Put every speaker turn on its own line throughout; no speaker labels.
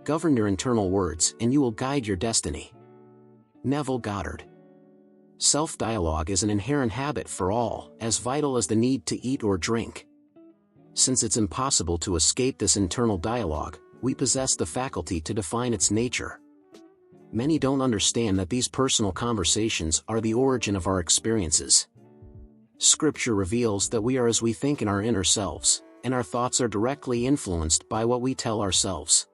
Govern your internal words and you will guide your destiny. Neville Goddard. Self-dialogue is an inherent habit for all, as vital as the need to eat or drink. Since it's impossible to escape this internal dialogue, we possess the faculty to define its nature. Many don't understand that these personal conversations are the origin of our experiences. Scripture reveals that we are as we think in our inner selves, and our thoughts are directly influenced by what we tell ourselves.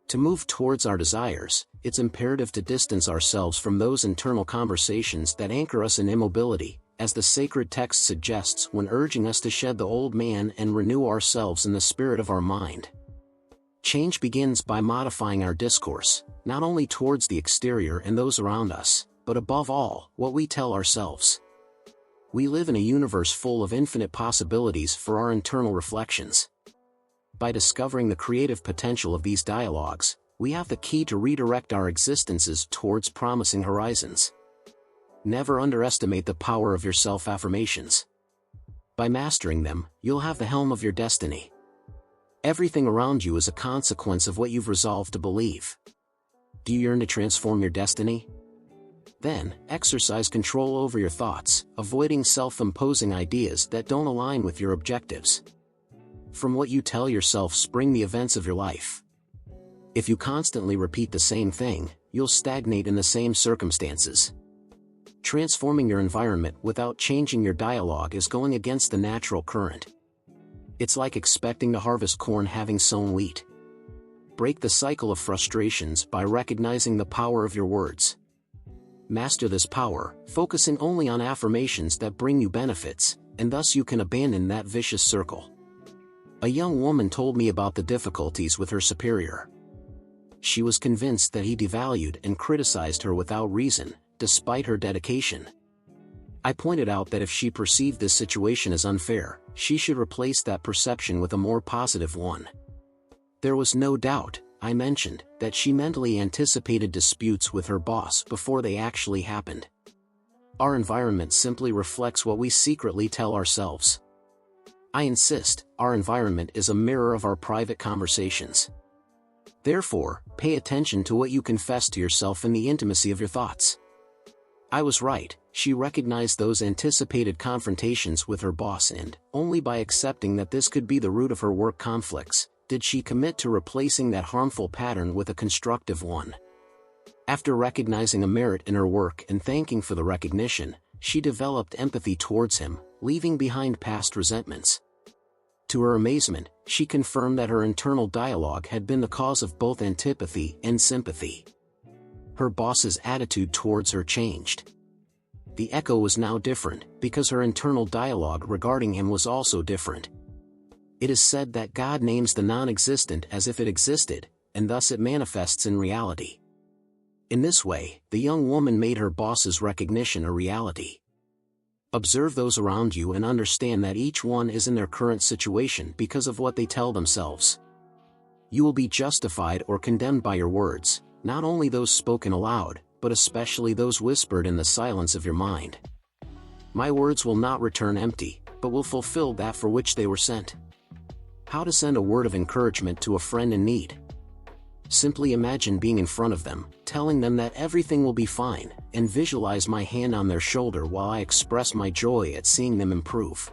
To move towards our desires, it's imperative to distance ourselves from those internal conversations that anchor us in immobility, as the sacred text suggests when urging us to shed the old man and renew ourselves in the spirit of our mind. Change begins by modifying our discourse, not only towards the exterior and those around us, but above all, what we tell ourselves. We live in a universe full of infinite possibilities for our internal reflections. By discovering the creative potential of these dialogues, we have the key to redirect our existences towards promising horizons. Never underestimate the power of your self-affirmations. By mastering them, you'll have the helm of your destiny. Everything around you is a consequence of what you've resolved to believe. Do you yearn to transform your destiny? Then, exercise control over your thoughts, avoiding self-imposing ideas that don't align with your objectives. From what you tell yourself spring the events of your life. If you constantly repeat the same thing, you'll stagnate in the same circumstances. Transforming your environment without changing your dialogue is going against the natural current. It's like expecting to harvest corn having sown wheat. Break the cycle of frustrations by recognizing the power of your words. Master this power, focusing only on affirmations that bring you benefits, and thus you can abandon that vicious circle. A young woman told me about the difficulties with her superior. She was convinced that he devalued and criticized her without reason, despite her dedication. I pointed out that if she perceived this situation as unfair, she should replace that perception with a more positive one. There was no doubt, I mentioned, that she mentally anticipated disputes with her boss before they actually happened. Our environment simply reflects what we secretly tell ourselves. I insist, our environment is a mirror of our private conversations. Therefore, pay attention to what you confess to yourself in the intimacy of your thoughts. I was right, she recognized those anticipated confrontations with her boss, and, only by accepting that this could be the root of her work conflicts, did she commit to replacing that harmful pattern with a constructive one. After recognizing a merit in her work and thanking for the recognition, she developed empathy towards him, leaving behind past resentments. To her amazement, she confirmed that her internal dialogue had been the cause of both antipathy and sympathy. Her boss's attitude towards her changed. The echo was now different, because her internal dialogue regarding him was also different. It is said that God names the non-existent as if it existed, and thus it manifests in reality. In this way, the young woman made her boss's recognition a reality. Observe those around you and understand that each one is in their current situation because of what they tell themselves. You will be justified or condemned by your words, not only those spoken aloud, but especially those whispered in the silence of your mind. My words will not return empty, but will fulfill that for which they were sent. How to send a word of encouragement to a friend in need? Simply imagine being in front of them, telling them that everything will be fine, and visualize my hand on their shoulder while I express my joy at seeing them improve.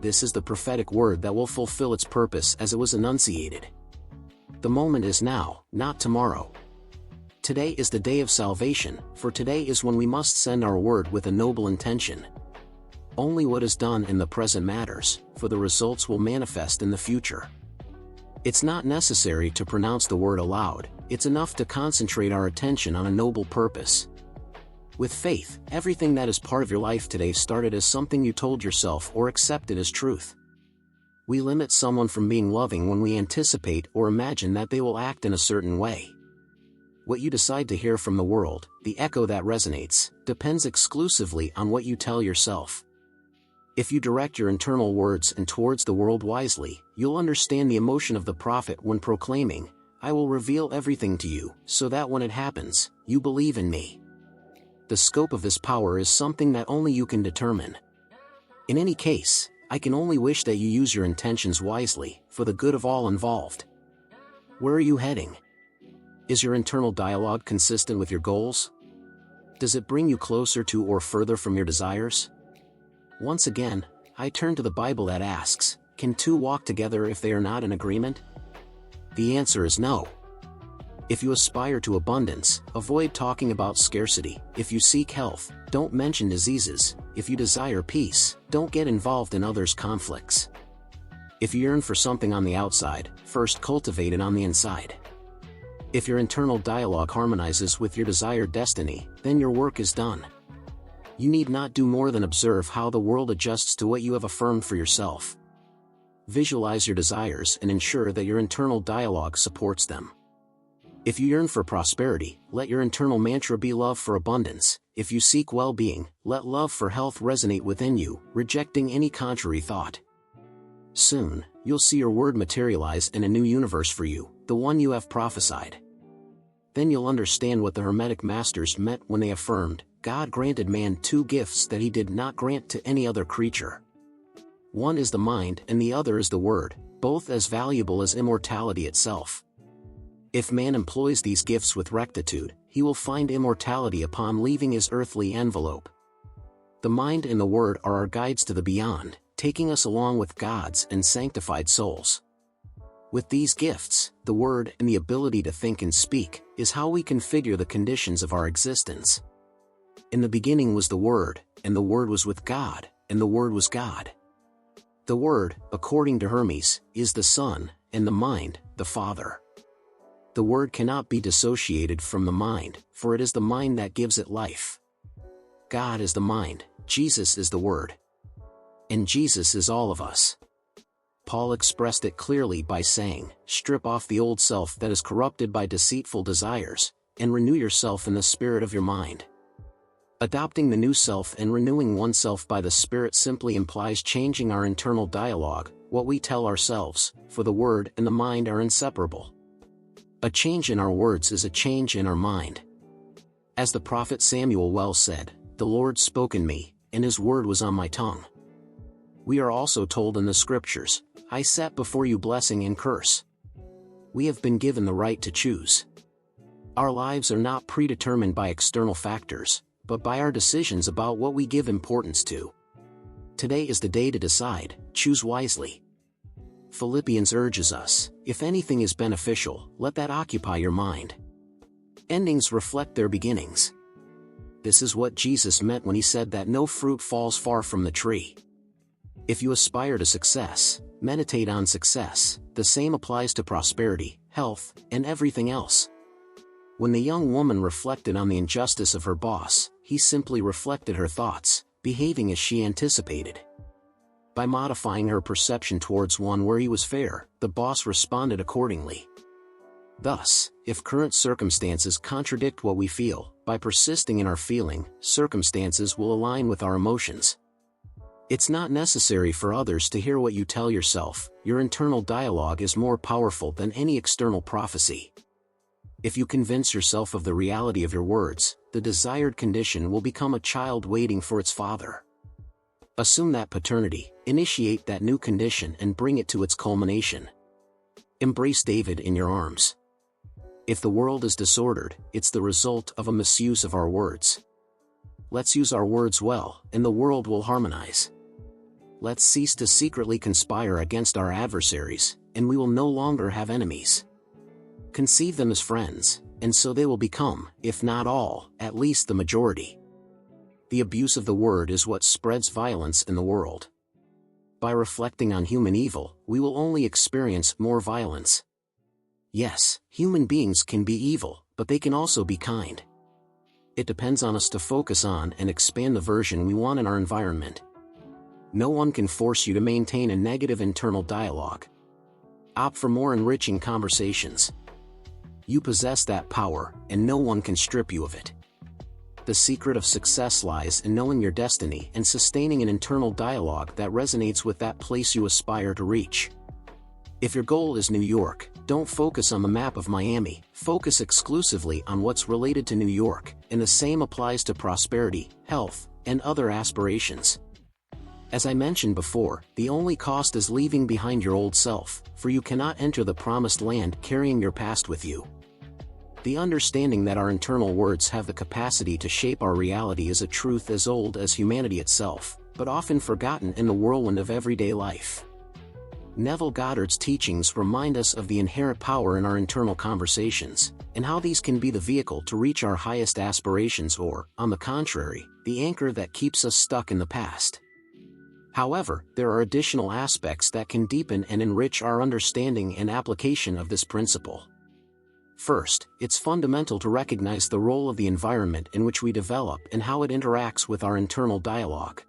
This is the prophetic word that will fulfill its purpose as it was enunciated. The moment is now, not tomorrow. Today is the day of salvation, for today is when we must send our word with a noble intention. Only what is done in the present matters, for the results will manifest in the future. It's not necessary to pronounce the word aloud, it's enough to concentrate our attention on a noble purpose. With faith, everything that is part of your life today started as something you told yourself or accepted as truth. We limit someone from being loving when we anticipate or imagine that they will act in a certain way. What you decide to hear from the world, the echo that resonates, depends exclusively on what you tell yourself. If you direct your internal words and towards the world wisely, you'll understand the emotion of the prophet when proclaiming, "I will reveal everything to you, so that when it happens, you believe in me." The scope of this power is something that only you can determine. In any case, I can only wish that you use your intentions wisely, for the good of all involved. Where are you heading? Is your internal dialogue consistent with your goals? Does it bring you closer to or further from your desires? Once again, I turn to the Bible that asks, can two walk together if they are not in agreement? The answer is no. If you aspire to abundance, avoid talking about scarcity. If you seek health, don't mention diseases. If you desire peace, don't get involved in others' conflicts. If you yearn for something on the outside, first cultivate it on the inside. If your internal dialogue harmonizes with your desired destiny, then your work is done. You need not do more than observe how the world adjusts to what you have affirmed for yourself. Visualize your desires and ensure that your internal dialogue supports them. If you yearn for prosperity, let your internal mantra be love for abundance. If you seek well-being, let love for health resonate within you, rejecting any contrary thought. Soon, you'll see your word materialize in a new universe for you, the one you have prophesied. Then you'll understand what the Hermetic Masters meant when they affirmed, God granted man two gifts that he did not grant to any other creature. One is the mind and the other is the word, both as valuable as immortality itself. If man employs these gifts with rectitude, he will find immortality upon leaving his earthly envelope. The mind and the word are our guides to the beyond, taking us along with God's and sanctified souls. With these gifts, the word and the ability to think and speak, is how we configure the conditions of our existence. In the beginning was the Word, and the Word was with God, and the Word was God. The Word, according to Hermes, is the Son, and the mind, the Father. The Word cannot be dissociated from the mind, for it is the mind that gives it life. God is the mind, Jesus is the Word. And Jesus is all of us. Paul expressed it clearly by saying, strip off the old self that is corrupted by deceitful desires, and renew yourself in the spirit of your mind. Adopting the new self and renewing oneself by the Spirit simply implies changing our internal dialogue, what we tell ourselves, for the word and the mind are inseparable. A change in our words is a change in our mind. As the prophet Samuel well said, the Lord spoke in me, and his word was on my tongue. We are also told in the scriptures, I set before you blessing and curse. We have been given the right to choose. Our lives are not predetermined by external factors, but by our decisions about what we give importance to. Today is the day to decide, choose wisely. Philippians urges us, if anything is beneficial, let that occupy your mind. Endings reflect their beginnings. This is what Jesus meant when he said that no fruit falls far from the tree. If you aspire to success, meditate on success. The same applies to prosperity, health, and everything else. When the young woman reflected on the injustice of her boss, he simply reflected her thoughts, behaving as she anticipated. By modifying her perception towards one where he was fair, the boss responded accordingly. Thus, if current circumstances contradict what we feel, by persisting in our feeling, circumstances will align with our emotions. It's not necessary for others to hear what you tell yourself. Your internal dialogue is more powerful than any external prophecy. If you convince yourself of the reality of your words, the desired condition will become a child waiting for its father. Assume that paternity, initiate that new condition and bring it to its culmination. Embrace David in your arms. If the world is disordered, it's the result of a misuse of our words. Let's use our words well, and the world will harmonize. Let's cease to secretly conspire against our adversaries, and we will no longer have enemies. Conceive them as friends, and so they will become, if not all, at least the majority. The abuse of the word is what spreads violence in the world. By reflecting on human evil, we will only experience more violence. Yes, human beings can be evil, but they can also be kind. It depends on us to focus on and expand the version we want in our environment. No one can force you to maintain a negative internal dialogue. Opt for more enriching conversations. You possess that power, and no one can strip you of it. The secret of success lies in knowing your destiny and sustaining an internal dialogue that resonates with that place you aspire to reach. If your goal is New York, don't focus on the map of Miami, focus exclusively on what's related to New York, and the same applies to prosperity, health, and other aspirations. As I mentioned before, the only cost is leaving behind your old self, for you cannot enter the promised land carrying your past with you. The understanding that our internal words have the capacity to shape our reality is a truth as old as humanity itself, but often forgotten in the whirlwind of everyday life. Neville Goddard's teachings remind us of the inherent power in our internal conversations, and how these can be the vehicle to reach our highest aspirations or, on the contrary, the anchor that keeps us stuck in the past. However, there are additional aspects that can deepen and enrich our understanding and application of this principle. First, it's fundamental to recognize the role of the environment in which we develop and how it interacts with our internal dialogue.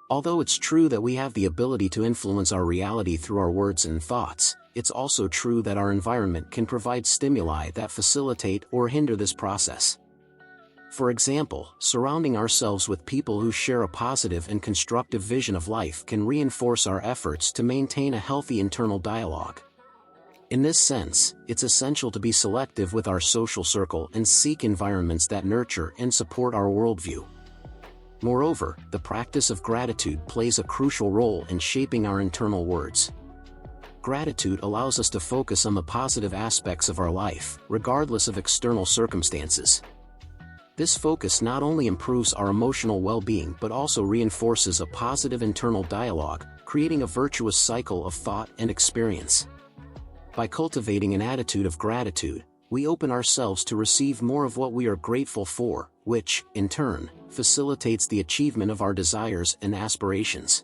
Although it's true that we have the ability to influence our reality through our words and thoughts, it's also true that our environment can provide stimuli that facilitate or hinder this process. For example, surrounding ourselves with people who share a positive and constructive vision of life can reinforce our efforts to maintain a healthy internal dialogue. In this sense, it's essential to be selective with our social circle and seek environments that nurture and support our worldview. Moreover, the practice of gratitude plays a crucial role in shaping our internal words. Gratitude allows us to focus on the positive aspects of our life, regardless of external circumstances. This focus not only improves our emotional well-being but also reinforces a positive internal dialogue, creating a virtuous cycle of thought and experience. By cultivating an attitude of gratitude, we open ourselves to receive more of what we are grateful for, which, in turn, facilitates the achievement of our desires and aspirations.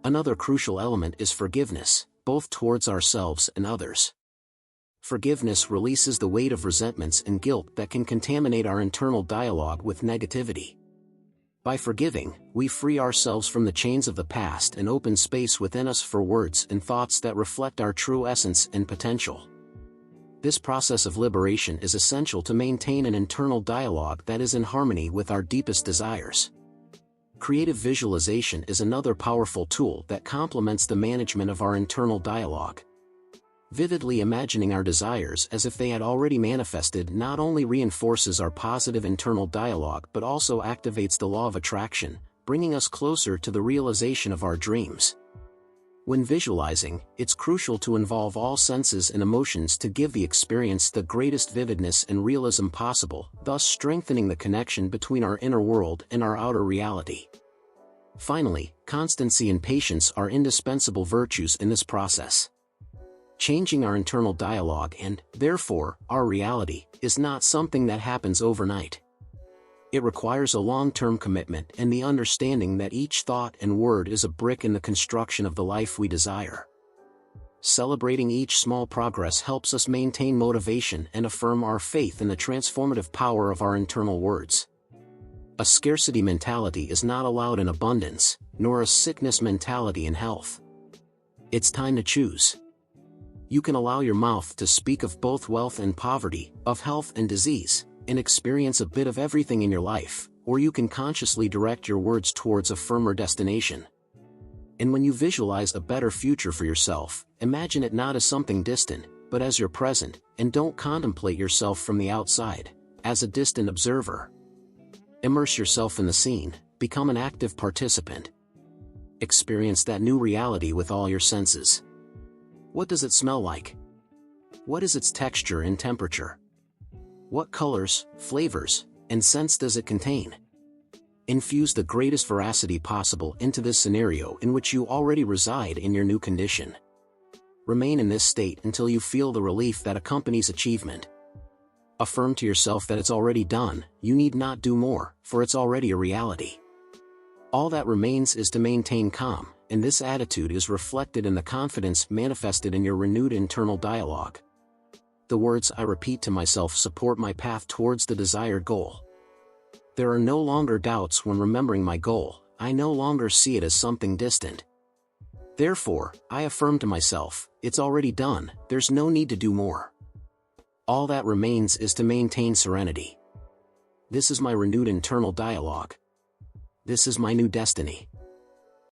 Another crucial element is forgiveness, both towards ourselves and others. Forgiveness releases the weight of resentments and guilt that can contaminate our internal dialogue with negativity. By forgiving, we free ourselves from the chains of the past and open space within us for words and thoughts that reflect our true essence and potential. This process of liberation is essential to maintain an internal dialogue that is in harmony with our deepest desires. Creative visualization is another powerful tool that complements the management of our internal dialogue. Vividly imagining our desires as if they had already manifested not only reinforces our positive internal dialogue but also activates the law of attraction, bringing us closer to the realization of our dreams. When visualizing, it's crucial to involve all senses and emotions to give the experience the greatest vividness and realism possible, thus strengthening the connection between our inner world and our outer reality. Finally, constancy and patience are indispensable virtues in this process. Changing our internal dialogue and, therefore, our reality, is not something that happens overnight. It requires a long-term commitment and the understanding that each thought and word is a brick in the construction of the life we desire. Celebrating each small progress helps us maintain motivation and affirm our faith in the transformative power of our internal words. A scarcity mentality is not allowed in abundance, nor a sickness mentality in health. It's time to choose. You can allow your mouth to speak of both wealth and poverty, of health and disease, and experience a bit of everything in your life, or you can consciously direct your words towards a firmer destination. And when you visualize a better future for yourself, imagine it not as something distant, but as your present, and don't contemplate yourself from the outside, as a distant observer. Immerse yourself in the scene, become an active participant. Experience that new reality with all your senses. What does it smell like? What is its texture and temperature? What colors, flavors, and scents does it contain? Infuse the greatest veracity possible into this scenario in which you already reside in your new condition. Remain in this state until you feel the relief that accompanies achievement. Affirm to yourself that it's already done, you need not do more, for it's already a reality. All that remains is to maintain calm, and this attitude is reflected in the confidence manifested in your renewed internal dialogue. The words I repeat to myself support my path towards the desired goal. There are no longer doubts when remembering my goal, I no longer see it as something distant. Therefore, I affirm to myself, it's already done, there's no need to do more. All that remains is to maintain serenity. This is my renewed internal dialogue. This is my new destiny.